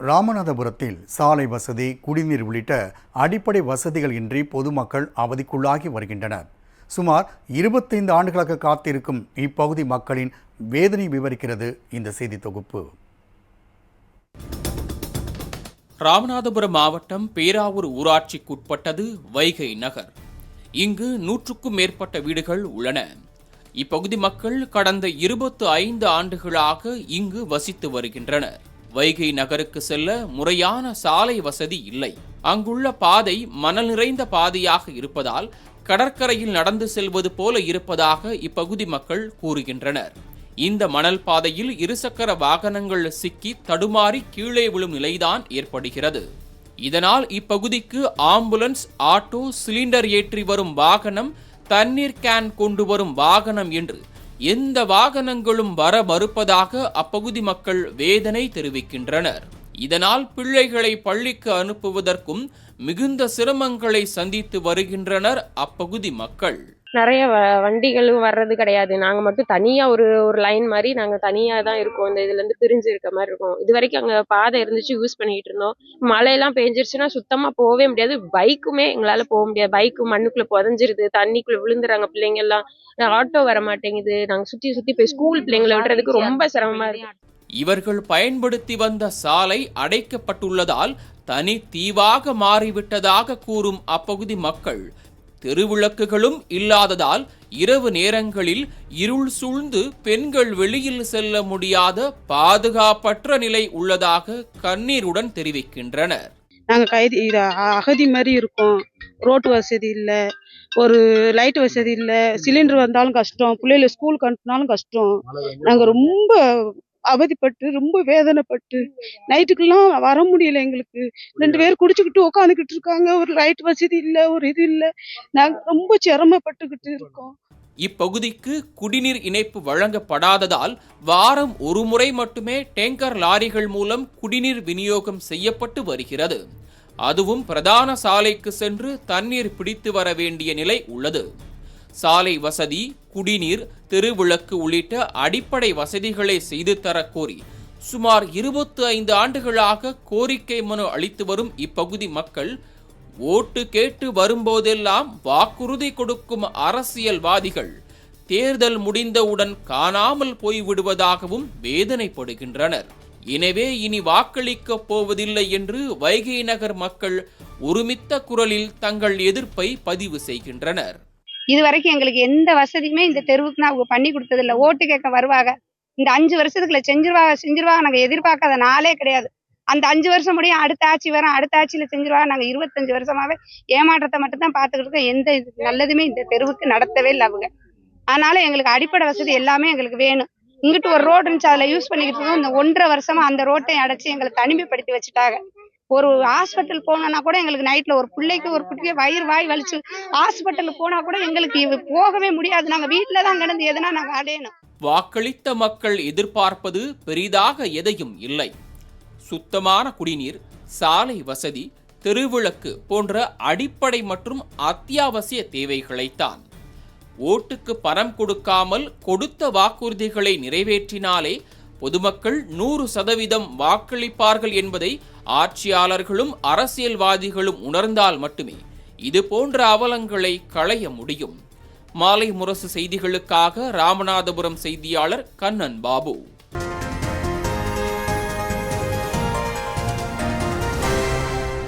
ராமநாதபுரத்தில் சாலை வசதி, குடிநீர் உள்ளிட்ட அடிப்படை வசதிகள் இன்றி பொதுமக்கள் அவதிக்குள்ளாகி வருகின்றனர். சுமார் 25 ஆண்டுகளாக காத்திருக்கும் இப்பகுதி மக்களின் வேதனை விவரிக்கிறது இந்த செய்தி தொகுப்பு. ராமநாதபுரம் மாவட்டம் பேராவூர் ஊராட்சிக்குட்பட்டது வைகை நகர். இங்கு 100க்கும் மேற்பட்ட வீடுகள் உள்ளன. இப்பகுதி மக்கள் கடந்த 25 ஆண்டுகளாக இங்கு வசித்து வருகின்றனர். வைகை நகருக்கு செல்ல முறையான சாலை வசதி இல்லை. அங்குள்ள பாதை மணல் நிறைந்த பாதையாக இருப்பதால் கடற்கரையில் நடந்து செல்வது போல இருப்பதாக இப்பகுதி மக்கள் கூறுகின்றனர். இந்த மணல் பாதையில் இருசக்கர வாகனங்கள் சிக்கி தடுமாறி கீழே விழும் நிலைதான் ஏற்படுகிறது. இதனால் இப்பகுதிக்கு ஆம்புலன்ஸ், ஆட்டோ, சிலிண்டர் ஏற்றி வரும் வாகனம், தண்ணீர் கேன் கொண்டு வரும் வாகனம் என்று எந்த வாகனங்களும் வர மறுப்பதாக அப்பகுதி மக்கள் வேதனை தெரிவிக்கின்றனர். இதனால் பிள்ளைகளை பள்ளிக்கு அனுப்புவதற்கும் மிகுந்த சிரமங்களை சந்தித்து வருகின்றனர் அப்பகுதி மக்கள். நிறைய வண்டிகளும் வர்றது கிடையாது. நாங்க மட்டும் தனியா ஒரு லைன் மாதிரி நாங்க தனியா தான் இருக்கோம். இந்த இதுல இருந்து பிரிஞ்சு இருக்க மாதிரி இருக்கும். இது வரைக்கும் அங்க பாதை இருந்துச்சு, யூஸ் பண்ணிட்டு இருந்தோம். மழையெல்லாம் பெஞ்சிருச்சுன்னா சுத்தமா போகவே முடியாது. பைக்குமே எங்களால போக முடியாது. பைக்கு மண்ணுக்குள்ள புதஞ்சிருது, தண்ணிக்குள்ள விழுந்துறாங்க பிள்ளைங்க எல்லாம். ஆட்டோ வர மாட்டேங்குது. நாங்க சுத்தி போய் ஸ்கூல் பிள்ளைங்களை விடுறதுக்கு ரொம்ப சிரமமா இருக்கு. இவர்கள் பயன்படுத்தி வந்த சாலை அடைக்கப்பட்டுள்ளதால் தனி தீவாக மாறிவிட்டதாக கூறும் அப்பகுதி மக்கள், தெருவிளக்குகளும் இல்லாததால் இரவு நேரங்களில் இருள் சூழ்ந்து பெண்கள் வெளியில் செல்ல முடியாத பாதுகாப்பற்ற நிலை உள்ளதாக கண்ணீருடன் தெரிவிக்கின்றனர். நாங்க அகதி மாதிரி இருக்கோம். ரோட்டு வசதி இல்லை, ஒரு லைட் வசதி இல்லை, சிலிண்டர் வந்தாலும் கஷ்டம், பிள்ளைகளை ஸ்கூலுக்கு அனுப்பினாலும் கஷ்டம். நாங்க ரொம்ப அவதிப்பட்டு ரொம்ப வேதனைப்பட்டு நைட்டுக்கெல்லாம் வர முடியல. எங்களுக்கு 2 பேர் குடிச்சுக்கிட்டு உட்காந்துக்கிட்டு இருக்காங்க. ஒரு லைட் வசதி இல்லை, ஒரு இது இல்லை. நாங்க ரொம்ப சிரமப்பட்டுக்கிட்டு இருக்கோம். இப்பகுதிக்கு குடிநீர் இணைப்பு வழங்கப்படாததால் வாரம் ஒரு முறை மட்டுமே டேங்கர் லாரிகள் மூலம் குடிநீர் விநியோகம் செய்யப்பட்டு வருகிறது. அதுவும் பிரதான சாலைக்கு சென்று தண்ணீர் பிடித்து வர வேண்டிய நிலை உள்ளது. சாலை வசதி, குடிநீர், தெருவிளக்கு உள்ளிட்ட அடிப்படை வசதிகளை செய்து தரக்கோரி சுமார் 25 ஆண்டுகளாக கோரிக்கை மனு அளித்து வரும் இப்பகுதி மக்கள் ஓட்டு கேட்டு வரும்போதெல்லாம் வாக்குறுதி கொடுக்கும் அரசியல்வாதிகள் தேர்தல் முடிந்தவுடன் காணாமல் போய்விடுவதாகவும் வேதனைப்படுகின்றனர். எனவே இனி வாக்களிக்கப் போவதில்லை என்று வைகை நகர் மக்கள் ஒருமித்த குரலில் தங்கள் எதிர்ப்பை பதிவு செய்கின்றனர். இது வரைக்கும் எங்களுக்கு எந்த வசதியுமே இந்த தெருவுக்கு அவங்க பண்ணி கொடுத்ததில்ல. ஓட்டு கேட்க வருவாங்க, இந்த 5 வருஷத்துக்குள்ள செஞ்சிருவாங்க. நாங்க எதிர்பார்க்காத நாளே கிடையாது. அந்த 5 வருஷம் முடியும், அடுத்த ஆட்சி வரும், அடுத்த ஆட்சியில செஞ்சிருவாங்க. நாங்க 25 வருஷமாவே ஏமாற்றத்தை மட்டும் தான் பார்த்துக்கிட்டு இருக்கோம். எந்த நல்லதுமே இந்த தெருவுக்கு நடத்தவே இல்லை அவங்க. அதனால எங்களுக்கு அடிப்படை வசதி எல்லாமே எங்களுக்கு வேணும். இங்கிட்டு ஒரு ரோடு இருந்துச்சு, அதில் யூஸ் பண்ணிக்கிட்டு இருக்கோம். இந்த 1.5 வருஷமா அந்த ரோட்டை அடைச்சி எங்களை தனிமைப்படுத்தி வச்சுட்டாங்க. ஒரு ஹாஸ்பிட்டல் போனோம்னா கூட எங்களுக்கு நைட்ல ஒரு பிள்ளைக்கு ஒரு குட்டிக்கு வாய் வலிச்சு ஹாஸ்பிட்டலுக்கு போனா கூட எங்களுக்கு போகவே முடியாது. நாங்க வீட்டுல தான் கிடந்து எதுனா நாங்க அடையணும். வாக்களித்த மக்கள் எதிர்பார்ப்பது பெரிதாக எதையும் இல்லை. சுத்தமான குடிநீர், சாலை வசதி, தெருவிளக்கு போன்ற அடிப்படை மற்றும் அத்தியாவசிய தேவைகளைத்தான். ஓட்டுக்கு பணம் கொடுக்காமல் கொடுத்த வாக்குறுதிகளை நிறைவேற்றினாலே பொதுமக்கள் 100% வாக்களிப்பார்கள் என்பதை ஆட்சியாளர்களும் அரசியல்வாதிகளும் உணர்ந்தால் மட்டுமே இது போன்ற அவலங்களை களைய முடியும். மாலை முரசு செய்திகளுக்காக ராமநாதபுரம் செய்தியாளர் கண்ணன் பாபு.